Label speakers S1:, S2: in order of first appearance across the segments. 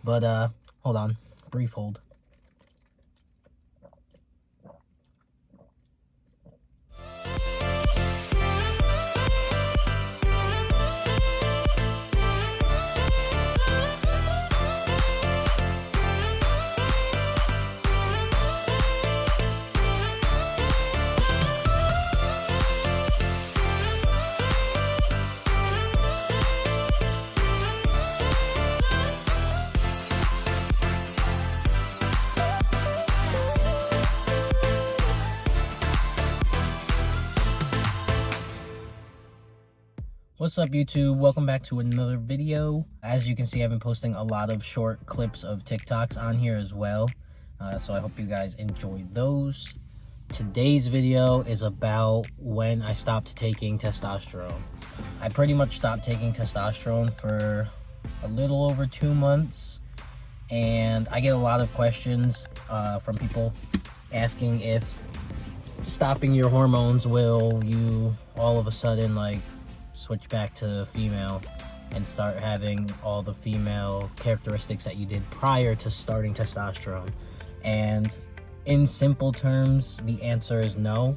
S1: But, hold on. Brief hold. What's up, YouTube? Welcome back to another video. As you can see, I've been posting a lot of short clips of TikToks on here as well. So I hope you guys enjoy those. Today's video is about when I stopped taking testosterone. I pretty much stopped taking testosterone for a little over 2 months. And I get a lot of questions from people asking if stopping your hormones will you all of a sudden like switch back to female and start having all the female characteristics that you did prior to starting testosterone. And in simple terms, the answer is no.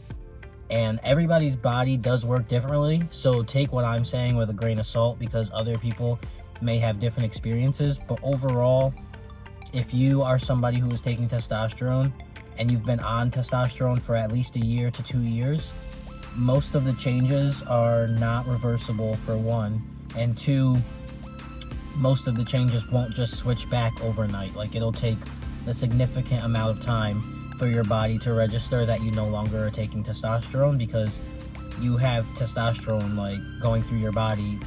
S1: And everybody's body does work differently, so take what I'm saying with a grain of salt because other people may have different experiences. But overall, if you are somebody who is taking testosterone and you've been on testosterone for at least a year to 2 years, most of the changes are not reversible, for one, and two, most of the changes won't just switch back overnight. Like, it'll take a significant amount of time for your body to register that you no longer are taking testosterone, because you have testosterone like going through your body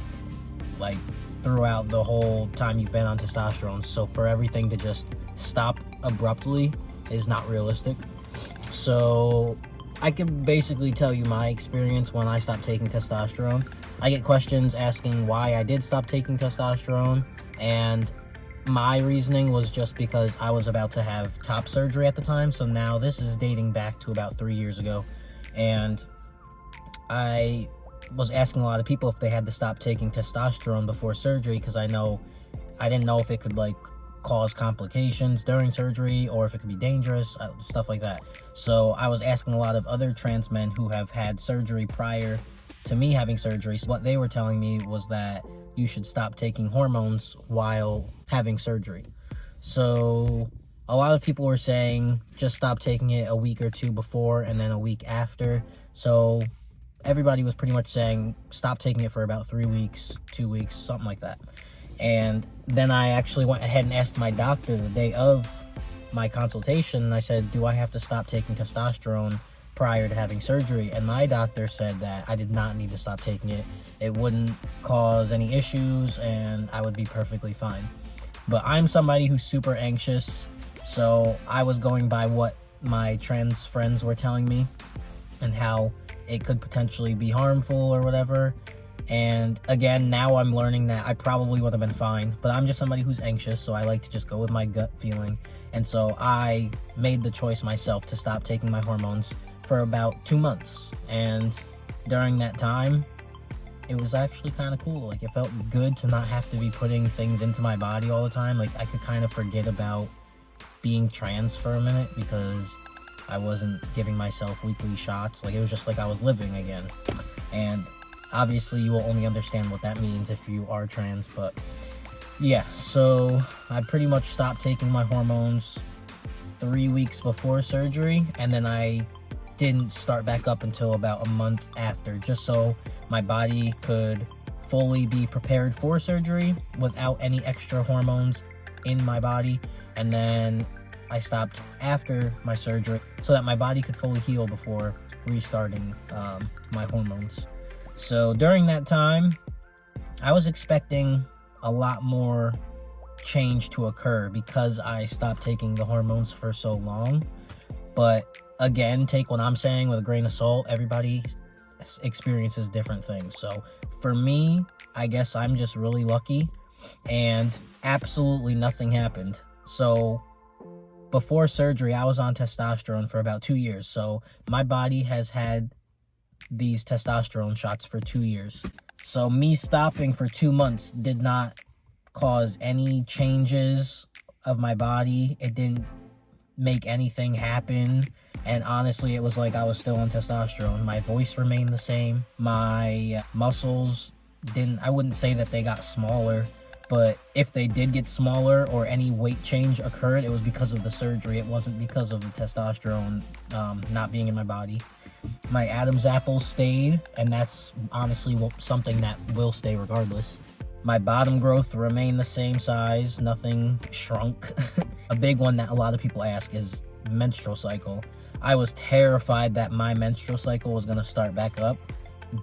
S1: like throughout the whole time you've been on testosterone. So for everything to just stop abruptly is not realistic. So I can basically tell you my experience when I stopped taking testosterone. I get questions asking why I did stop taking testosterone, and my reasoning was just because I was about to have top surgery at the time. So now this is dating back to about 3 years ago, and I was asking a lot of people if they had to stop taking testosterone before surgery, because I didn't know if it could like cause complications during surgery or if it could be dangerous, stuff like that. So I was asking a lot of other trans men who have had surgery prior to me having surgery. So what they were telling me was that you should stop taking hormones while having surgery. So a lot of people were saying just stop taking it a week or two before and then a week after. So everybody was pretty much saying stop taking it for about 3 weeks, 2 weeks, something like that. And then I actually went ahead and asked my doctor the day of my consultation, and I said, do I have to stop taking testosterone prior to having surgery? And my doctor said that I did not need to stop taking it. It wouldn't cause any issues and I would be perfectly fine. But I'm somebody who's super anxious, so I was going by what my trans friends were telling me and how it could potentially be harmful or whatever. And again, now I'm learning that I probably would have been fine, but I'm just somebody who's anxious, so I like to just go with my gut feeling. And so I made the choice myself to stop taking my hormones for about 2 months. And during that time, it was actually kind of cool. Like, it felt good to not have to be putting things into my body all the time. Like, I could kind of forget about being trans for a minute because I wasn't giving myself weekly shots. Like, it was just like I was living again. And obviously, you will only understand what that means if you are trans, but yeah, so I pretty much stopped taking my hormones 3 weeks before surgery, and then I didn't start back up until about a month after, just so my body could fully be prepared for surgery without any extra hormones in my body. And then I stopped after my surgery so that my body could fully heal before restarting my hormones. So during that time, I was expecting a lot more change to occur because I stopped taking the hormones for so long. But again, take what I'm saying with a grain of salt. Everybody experiences different things. So for me, I guess I'm just really lucky, and absolutely nothing happened. So before surgery, I was on testosterone for about 2 years. So my body has had these testosterone shots for 2 years. So me stopping for 2 months did not cause any changes of my body. It didn't make anything happen. And honestly, it was like I was still on testosterone. My voice remained the same. My muscles I wouldn't say that they got smaller, but if they did get smaller or any weight change occurred, it was because of the surgery. It wasn't because of the testosterone not being in my body. My Adam's apple stayed, and that's honestly something that will stay regardless. My bottom growth remained the same size. Nothing shrunk. A big one that a lot of people ask is menstrual cycle. I was terrified that my menstrual cycle was going to start back up,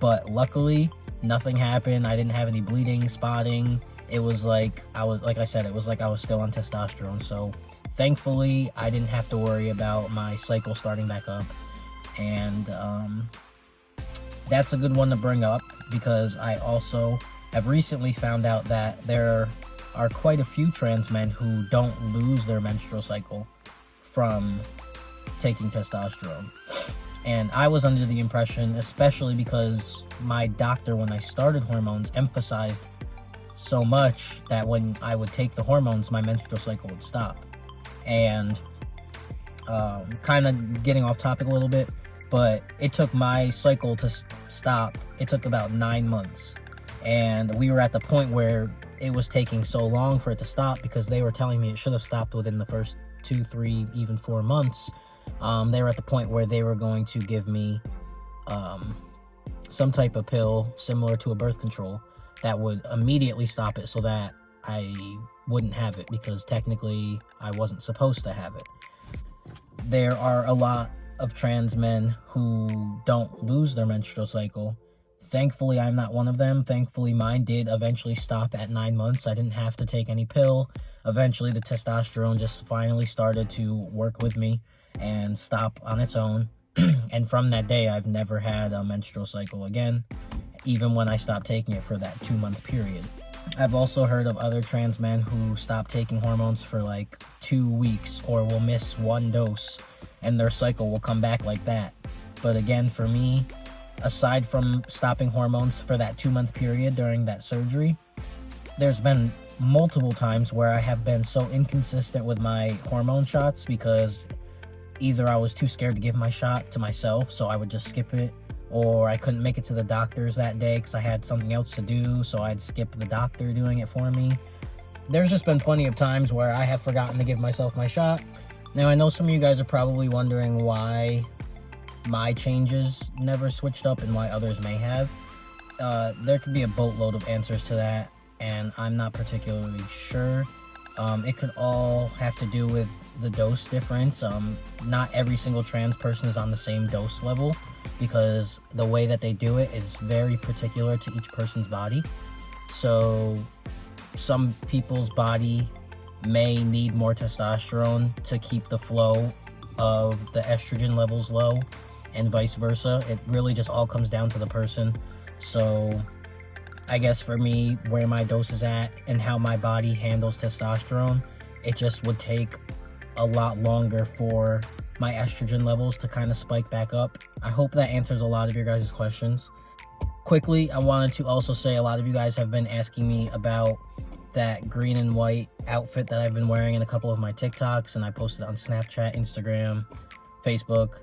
S1: but luckily nothing happened. I didn't have any bleeding, spotting. It was like I was still on testosterone. So thankfully I didn't have to worry about my cycle starting back up. And that's a good one to bring up, because I also have recently found out that there are quite a few trans men who don't lose their menstrual cycle from taking testosterone. And I was under the impression, especially because my doctor, when I started hormones, emphasized so much that when I would take the hormones, my menstrual cycle would stop. And kind of getting off topic a little bit, but it took my cycle to stop. It took about 9 months. And we were at the point where it was taking so long for it to stop, because they were telling me it should have stopped within the first 2, 3, even 4 months. They were at the point where they were going to give me some type of pill similar to a birth control that would immediately stop it, so that I wouldn't have it, because technically I wasn't supposed to have it. There are a lot of trans men who don't lose their menstrual cycle. Thankfully, I'm not one of them. Thankfully, mine did eventually stop at 9 months. I didn't have to take any pill. Eventually, the testosterone just finally started to work with me and stop on its own. And from that day, I've never had a menstrual cycle again, even when I stopped taking it for that 2-month period. I've also heard of other trans men who stop taking hormones for like 2 weeks, or will miss 1 dose, and their cycle will come back like that. But again, for me, aside from stopping hormones for that 2-month period during that surgery, there's been multiple times where I have been so inconsistent with my hormone shots, because either I was too scared to give my shot to myself, so I would just skip it, or I couldn't make it to the doctor's that day because I had something else to do, so I'd skip the doctor doing it for me. There's just been plenty of times where I have forgotten to give myself my shot. Now, I know some of you guys are probably wondering why my changes never switched up and why others may have. There could be a boatload of answers to that, and I'm not particularly sure. It could all have to do with the dose difference. Not every single trans person is on the same dose level, because the way that they do it is very particular to each person's body. So some people's body may need more testosterone to keep the flow of the estrogen levels low, and vice versa. It really just all comes down to the person. So I guess for me, where my dose is at and how my body handles testosterone, it just would take a lot longer for my estrogen levels to kind of spike back up. I hope that answers a lot of your guys' questions. Quickly, I wanted to also say a lot of you guys have been asking me about that green and white outfit that I've been wearing in a couple of my TikToks, and I posted on Snapchat, Instagram, Facebook.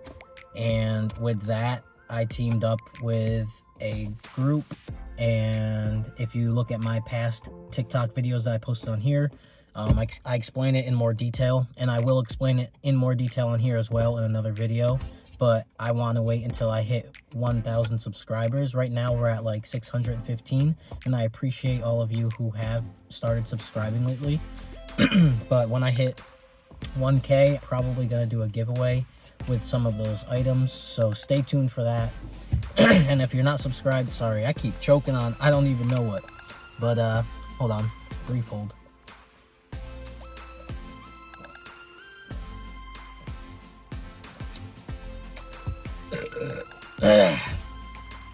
S1: And with that, I teamed up with a group, and if you look at my past TikTok videos that I posted on here, I explain it in more detail, and I will explain it in more detail on here as well in another video. But I want to wait until I hit 1,000 subscribers. Right now we're at like 615, and I appreciate all of you who have started subscribing lately. But when I hit 1K, I'm probably gonna do a giveaway with some of those items, so stay tuned for that. And if you're not subscribed, sorry, I keep choking on I don't even know what, but hold on, brief hold.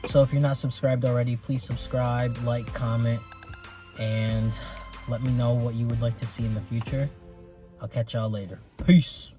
S1: So if you're not subscribed already, please subscribe, like, comment, and let me know what you would like to see in the future. I'll catch y'all later. Peace.